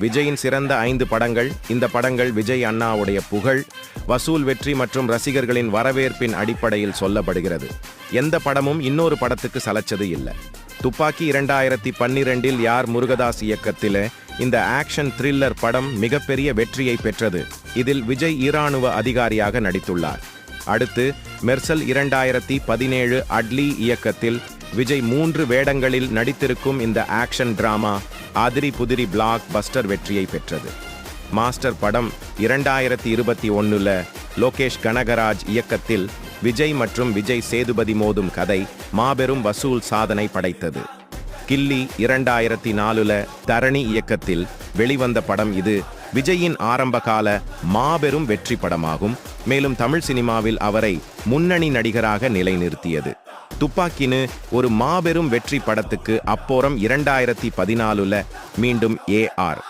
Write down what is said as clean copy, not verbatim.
விஜயின் சிறந்த 5 படங்கள். இந்த படங்கள் விஜய் அண்ணாவுடைய புகழ், வசூல் வெற்றி மற்றும் ரசிகர்களின் வரவேற்பின் அடிப்படையில் சொல்லப்படுகிறது. எந்த படமும் இன்னொரு படத்துக்கு சலைச்சது இல்லை. துப்பாக்கி 2012இல் யார் முருகதாஸ் இயக்கத்தில் இந்த ஆக்ஷன் த்ரில்லர் படம் மிகப்பெரிய வெற்றியை பெற்றது. இதில் விஜய் இராணுவ அதிகாரியாக நடித்துள்ளார். அடுத்து மெர்சல் 2017 அட்லி இயக்கத்தில் விஜய் 3 வேடங்களில் நடித்திருக்கும் இந்த ஆக்ஷன் டிராமா அதிரி புதிரி பிளாக் பஸ்டர் வெற்றியை பெற்றது. மாஸ்டர் படம் 2021 லோகேஷ் கனகராஜ் இயக்கத்தில் விஜய் மற்றும் விஜய் சேதுபதி மோதும் கதை மாபெரும் வசூல் சாதனை படைத்தது. கில்லி 2004 தரணி இயக்கத்தில் வெளிவந்த படம் இது விஜயின் ஆரம்பகால மாபெரும் வெற்றி படமாகும். மேலும் தமிழ் சினிமாவில் அவரை முன்னணி நடிகராக நிலைநிறுத்தியது. துப்பாக்கின்னு ஒரு மாபெரும் வெற்றி படத்துக்கு அப்புறம் 2014 மீண்டும் AR